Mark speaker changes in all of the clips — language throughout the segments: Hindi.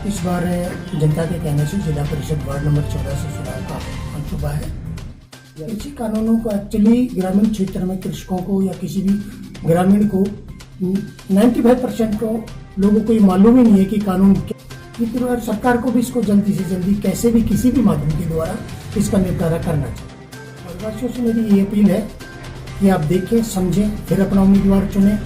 Speaker 1: इस बार जनता के कहने से जिला परिषद वार्ड नंबर 14 से चुनाव का आ चुका है। कृषि कानूनों को एक्चुअली ग्रामीण क्षेत्र में कृषकों को या किसी भी ग्रामीण को 95% को लोगों को ये मालूम ही नहीं है कि कानून क्या। सरकार को भी इसको जल्दी से जल्दी कैसे भी किसी भी माध्यम के द्वारा इसका निपटारा करना चाहिए। और वासियों से मेरी ये अपील है कि आप देखें, समझें, फिर अपना उम्मीदवार चुनें।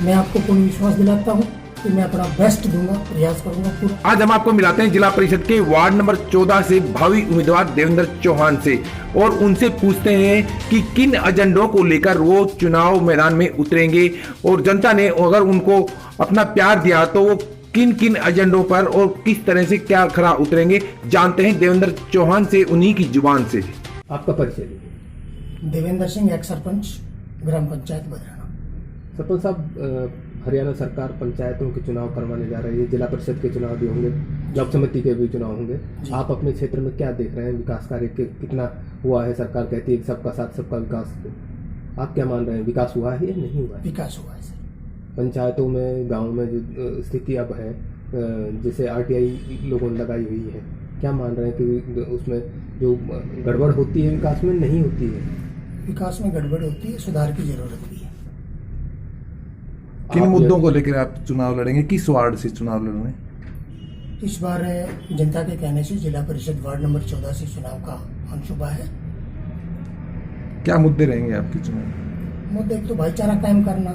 Speaker 1: मैं आपको पूर्ण विश्वास दिलाता हूँ कि मैं अपना बेस्ट दूंगा, प्रयास करूंगा पूरा।
Speaker 2: आज हम आपको मिलाते हैं जिला परिषद के वार्ड नंबर 14 से भावी उम्मीदवार देवेंद्र चौहान से और उनसे पूछते हैं कि किन एजेंडों को लेकर वो चुनाव मैदान में उतरेंगे और जनता ने अगर उनको अपना प्यार दिया तो वो किन किन एजेंडों पर और किस तरह से क्या खरा उतरेंगे। जानते हैं देवेंद्र चौहान से, उन्हीं की जुबान से।
Speaker 3: आपका परिचय दीजिए।
Speaker 1: देवेंद्र सिंह, एक्स सरपंच, ग्राम पंचायत बदराना।
Speaker 3: सरपंच साहब, हरियाणा सरकार पंचायतों के चुनाव करवाने जा रही है, जिला परिषद के चुनाव भी होंगे, ब्लॉक समिति के भी चुनाव होंगे। आप अपने क्षेत्र में क्या देख रहे हैं, विकास कार्य कितना हुआ है? सरकार कहती है सबका साथ सबका विकास, आप क्या मान रहे हैं, विकास हुआ है या नहीं हुआ है?
Speaker 1: विकास हुआ है सर।
Speaker 3: पंचायतों में, गाँव में जो स्थिति अब है, जैसे RTI लोगों ने लगाई हुई है, क्या मान रहे हैं कि उसमें जो गड़बड़ होती है विकास में नहीं होती है?
Speaker 1: विकास में गड़बड़ होती है, सुधार की जरूरत भी है।
Speaker 2: किन मुद्दों को लेकर आप चुनाव लड़ेंगे, किस वार्ड से चुनाव लड़ेंगे?
Speaker 1: इस बार जनता के कहने से जिला परिषद वार्ड नंबर 14 से चुनाव का आ चुका है।
Speaker 2: क्या मुद्दे रहेंगे आपके चुनाव?
Speaker 1: मुद्दे एक तो भाईचारा कायम करना।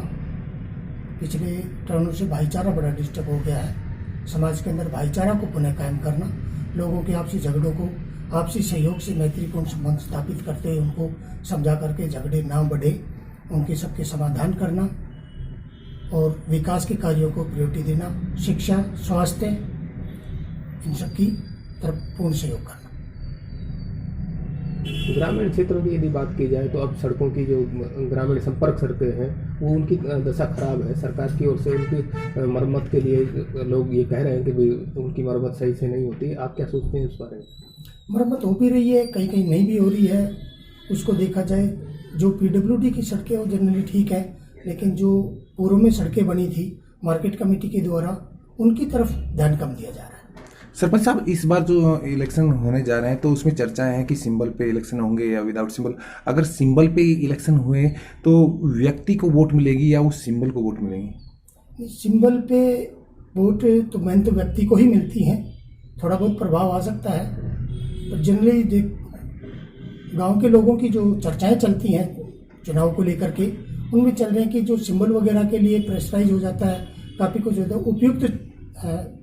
Speaker 1: पिछले टर्नों से भाईचारा बड़ा डिस्टर्ब हो गया है। समाज के अंदर भाईचारा को पुनः कायम करना, लोगों के आपसी झगड़ों को आपसी सहयोग से मैत्रीपूर्ण संबंध स्थापित करते हुए उनको समझा करके झगड़े ना बढ़े, उनके सबके समाधान करना और विकास के कार्यों को प्रायोरिटी देना, शिक्षा, स्वास्थ्य, इन सब की तरफ पूर्ण सहयोग करना।
Speaker 3: ग्रामीण क्षेत्रों की यदि बात की जाए तो अब सड़कों की जो ग्रामीण संपर्क सड़कें हैं वो उनकी दशा खराब है। सरकार की ओर से उनकी मरम्मत के लिए लोग ये कह रहे हैं कि उनकी मरम्मत सही से नहीं होती। आप क्या सोचते हैं इस बारे में?
Speaker 1: मरम्मत हो भी रही है, कहीं कहीं नहीं भी हो रही है। उसको देखा जाए, जो PWD की सड़कें वो जनरली ठीक है, लेकिन जो पूर्व में सड़कें बनी थी मार्केट कमेटी के द्वारा, उनकी तरफ ध्यान कम दिया जा रहा है।
Speaker 2: सरपंच साहब, इस बार जो इलेक्शन होने जा रहे हैं तो उसमें चर्चाएं हैं कि सिंबल पे इलेक्शन होंगे या विदाउट सिंबल। अगर सिंबल पे इलेक्शन हुए तो व्यक्ति को वोट मिलेगी या उस सिंबल को वोट मिलेगी?
Speaker 1: सिंबल पे वोट तो मैन तो व्यक्ति को ही मिलती हैं, थोड़ा बहुत प्रभाव आ सकता है। पर जनरली गांव के लोगों की जो चर्चाएं चलती हैं चुनाव को लेकर के, उनमें चल रहे हैं कि जो सिंबल वगैरह के लिए प्रेशराइज हो जाता है, काफ़ी कुछ होता है, उपयुक्त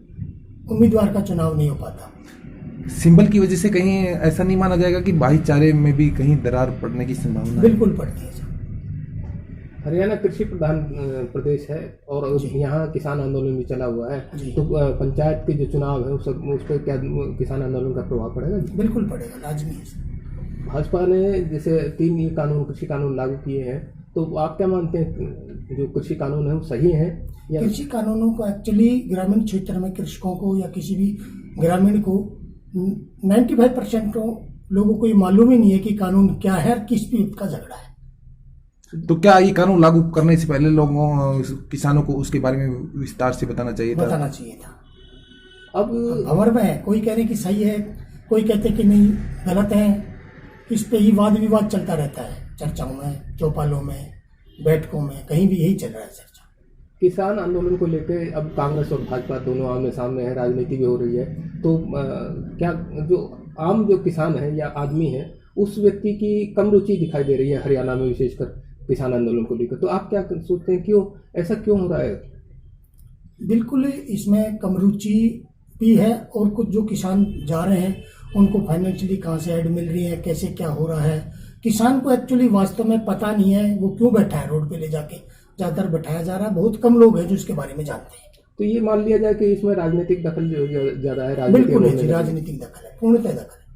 Speaker 1: उम्मीदवार का चुनाव नहीं हो पाता।
Speaker 2: सिंबल की वजह से कहीं ऐसा नहीं माना जाएगा कि भाईचारे में भी कहीं दरार पड़ने की संभावना?
Speaker 1: बिल्कुल पड़ती है सर।
Speaker 3: हरियाणा कृषि प्रधान प्रदेश है और यहाँ किसान आंदोलन भी चला हुआ है, तो पंचायत के जो चुनाव है उस पर क्या किसान आंदोलन का प्रभाव पड़ेगा?
Speaker 1: बिल्कुल पड़ेगा, लाजमी है सर।
Speaker 3: भाजपा ने जैसे 3 ये कानून, कृषि कानून लागू किए हैं, तो आप क्या मानते हैं, जो कृषि कानून है वो सही है या?
Speaker 1: कृषि कानूनों को एक्चुअली ग्रामीण क्षेत्र में कृषकों को या किसी भी ग्रामीण को 95% को लोगों को ये मालूम ही नहीं है कि कानून क्या है और किस पे का झगड़ा है।
Speaker 2: तो क्या ये कानून लागू करने से पहले लोगों, किसानों को उसके बारे में विस्तार से बताना चाहिए था?
Speaker 3: अब
Speaker 1: भंवर में है, कोई कह रहे कि सही है, कोई कहते कि नहीं गलत है। इस पे ही वाद विवाद चलता रहता है, चर्चाओं में, चौपालों में, बैठकों में, कहीं भी यही चल रहा है चर्चा।
Speaker 3: किसान आंदोलन को लेकर अब कांग्रेस और भाजपा दोनों आमने सामने है, राजनीति भी हो रही है, तो क्या जो आम जो किसान है या आदमी है उस व्यक्ति की कम रुचि दिखाई दे रही है हरियाणा में, विशेषकर किसान आंदोलन को लेकर? तो आप क्या सोचते हैं, क्यों ऐसा क्यों हो रहा है?
Speaker 1: बिल्कुल, इसमें कम रुचि भी है और कुछ जो किसान जा रहे हैं उनको फाइनेंशियली कहाँ से ऐड मिल रही है, कैसे क्या हो रहा है, किसान को एक्चुअली वास्तव में पता नहीं है वो क्यों बैठा है रोड पे ले जाके। ज़्यादातर बैठाया जा रहा है, बहुत कम लोग हैं जो इसके बारे में जानते हैं।
Speaker 3: तो ये मान लिया जाए कि इसमें राजनीतिक दखल जो ज़्यादा है?
Speaker 1: बिल्कुल है जी, राजनीतिक दखल है, पूर्णतः दखल है।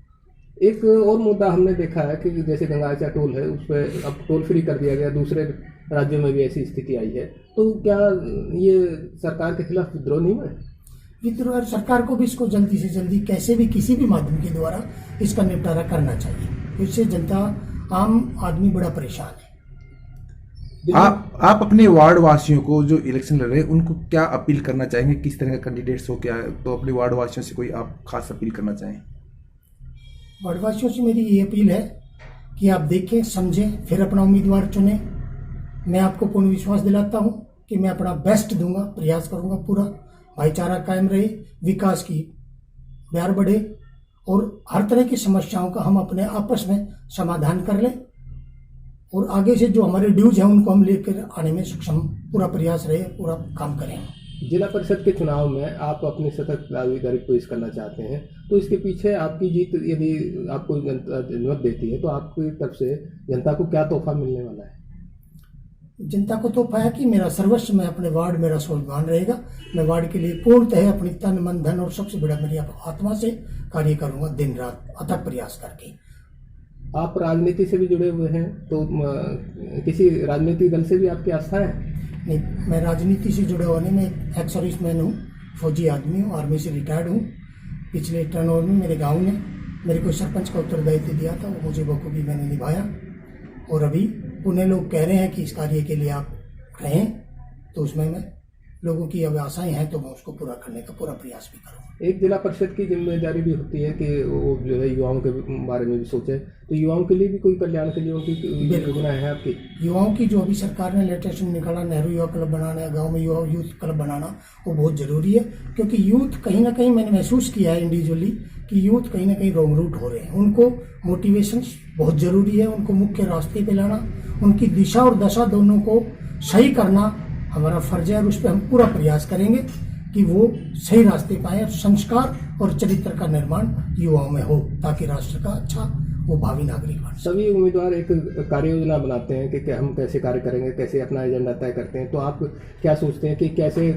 Speaker 3: एक और मुद्दा हमने देखा है कि जैसे गंगाचा टोल है उस पर अब टोल फ्री कर दिया गया, दूसरे राज्यों में भी ऐसी स्थिति आई है, तो क्या ये सरकार के खिलाफ विद्रोह नहीं है?
Speaker 1: विद्रोह, सरकार को भी इसको जल्दी से जल्दी कैसे भी किसी भी माध्यम के द्वारा इसका निपटारा करना चाहिए। इससे जनता, आम आदमी बड़ा परेशान है।
Speaker 2: आप अपने वार्ड वासियों को जो इलेक्शन लड़ रहे हैं उनको क्या अपील करना चाहेंगे, किस तरह का कैंडिडेट्स हो, क्या तो अपने वार्ड वासियों से कोई आप खास अपील करना चाहें?
Speaker 1: वार्डवासियों से मेरी ये अपील है कि आप देखें, समझें, फिर अपना उम्मीदवार चुनें। मैं आपको पूर्ण विश्वास दिलाता हूं कि मैं अपना बेस्ट दूंगा, प्रयास करूंगा पूरा, भाईचारा कायम रहे, विकास की बयार बढ़े और हर तरह की समस्याओं का हम अपने आपस में समाधान कर लें और आगे से जो हमारे ड्यूज हैं उनको हम लेकर आने में सक्षम पूरा प्रयास रहे, पूरा काम करें।
Speaker 3: जिला परिषद के चुनाव में आप अपनी सतत दावेदारी पेश करना चाहते हैं, तो इसके पीछे आपकी जीत यदि आपको जनता मत देती है तो आपकी तरफ से जनता को क्या तोहफा मिलने वाला है?
Speaker 1: जनता को तोहफा है कि मेरा सर्वस्व, मैं अपने वार्ड, मेरा स्वाभिमान रहेगा। मैं वार्ड के लिए पूर्णतः अपनी तन मन धन और सबसे बड़ा मेरी आत्मा से कार्य करूंगा, दिन रात अथक प्रयास करके।
Speaker 3: आप राजनीति से भी जुड़े हुए हैं, तो किसी राजनीतिक दल से भी आपकी आस्था है?
Speaker 1: नहीं, मैं राजनीति से जुड़ा हुआ नहीं, मैं एक्स सर्विसमैन हूँ, फौजी आदमी हूँ, आर्मी से रिटायर्ड हूँ। पिछले टर्नओवर में मेरे गांव ने मेरे को सरपंच का उत्तरदायित्व दिया था, वो मुझे बखूबी मैंने निभाया और अभी पुणे लोग कह रहे हैं कि इस कार्य के लिए आप रहें, तो उसमें मैं लोगों की अब आशाएं हैं तो मैं उसको पूरा करने का पूरा प्रयास भी करूँगा।
Speaker 3: एक जिला परिषद की जिम्मेदारी भी होती है कि वो जो है युवाओं के बारे में भी सोचे, तो युवाओं के लिए भी कोई कल्याण के लिए उनकी योजना है आपकी? युवाओं
Speaker 1: की जो अभी सरकार ने लेटेस्ट निकाला, नेहरू युवा क्लब बनाना, गांव में युवा यूथ क्लब बनाना, वो बहुत जरूरी है क्योंकि यूथ कहीं ना कहीं मैंने महसूस किया है इंडिविजुअली कि यूथ कहीं ना कहीं रॉन्ग रूट हो रहे हैं। उनको मोटिवेशन बहुत जरूरी है, उनको मुख्य रास्ते पे लाना, उनकी दिशा और दशा दोनों को सही करना हमारा फर्ज है और उस पर हम पूरा प्रयास करेंगे कि वो सही रास्ते पाए और संस्कार और चरित्र का निर्माण युवाओं में हो ताकि राष्ट्र का अच्छा वो भावी नागरिक बन।
Speaker 3: सभी उम्मीदवार एक कार्य योजना बनाते हैं कि हम कैसे कार्य करेंगे, कैसे अपना एजेंडा तय करते हैं, तो आप क्या सोचते हैं कि कैसे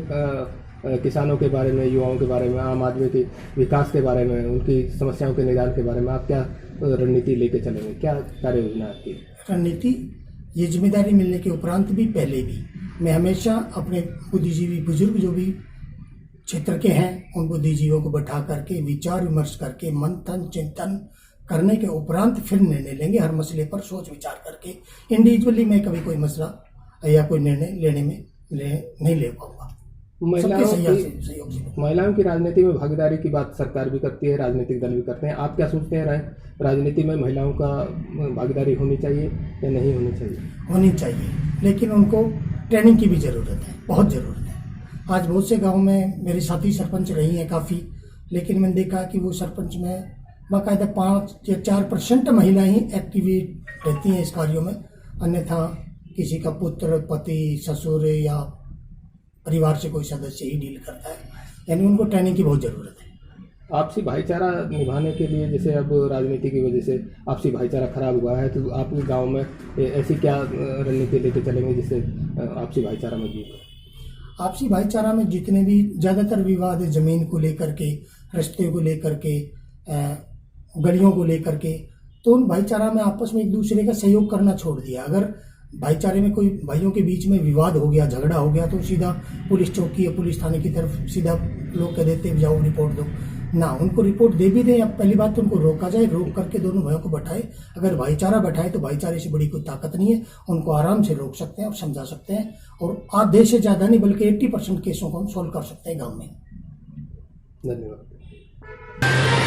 Speaker 3: किसानों के बारे में, युवाओं के बारे में, आम आदमी के विकास के बारे में, उनकी समस्याओं के निदान के बारे में आप क्या रणनीति लेके चलेंगे, क्या कार्य योजना आपकी?
Speaker 1: रणनीति, ये जिम्मेदारी मिलने के उपरांत भी, पहले भी मैं हमेशा अपने बुद्धिजीवी बुजुर्ग जो भी क्षेत्र के हैं उन बुद्धिजीवियों को बैठा करके विचार विमर्श करके मंथन चिंतन करने के उपरांत फिर निर्णय लेंगे। हर मसले पर सोच विचार करके इंडिविजुअली मैं कभी कोई मसला या कोई निर्णय लेने में नहीं ले पाऊंगा।
Speaker 3: महिलाओं की राजनीति में भागीदारी की बात सरकार भी करती है, राजनीतिक दल भी करते हैं। आप क्या सोचते हैं, राजनीति में महिलाओं का भागीदारी होनी चाहिए या नहीं होनी चाहिए?
Speaker 1: होनी चाहिए, लेकिन उनको ट्रेनिंग की भी ज़रूरत है, बहुत ज़रूरत है। आज बहुत से गांव में मेरे साथी सरपंच रही हैं काफ़ी, लेकिन मैंने देखा कि वो सरपंच में बाकायदा 5 या 4% महिलाएं ही एक्टिव रहती हैं इस कार्यों में, अन्यथा किसी का पुत्र, पति, ससुर या परिवार से कोई सदस्य ही डील करता है। यानी उनको ट्रेनिंग की बहुत ज़रूरत है।
Speaker 3: आपसी भाईचारा निभाने के लिए, जैसे अब राजनीति की वजह से आपसी भाईचारा खराब हुआ है, तो आप गांव में ऐसी क्या रणनीति लेके चलेंगे जिससे आपसी भाईचारा मजबूत हो?
Speaker 1: आपसी भाईचारा में जितने भी ज़्यादातर विवाद है, ज़मीन को लेकर के, रास्ते को लेकर के, गलियों को लेकर के, तो उन भाईचारा में आपस में एक दूसरे का सहयोग करना छोड़ दिया। अगर भाईचारे में कोई भाइयों के बीच में विवाद हो गया, झगड़ा हो गया, तो सीधा पुलिस चौकी या पुलिस थाने की तरफ सीधा लोग कह देते जाओ रिपोर्ट दो ना। उनको रिपोर्ट दे भी दें, अब पहली बात तो उनको रोका जाए, रोक करके दोनों भाइयों को बैठाए। अगर भाईचारा बैठाए तो भाईचारे से बड़ी कोई ताकत नहीं है, उनको आराम से रोक सकते हैं और समझा सकते हैं और आधे से ज़्यादा नहीं बल्कि 80% केसों को हम सॉल्व कर सकते हैं गाँव में।
Speaker 3: धन्यवाद।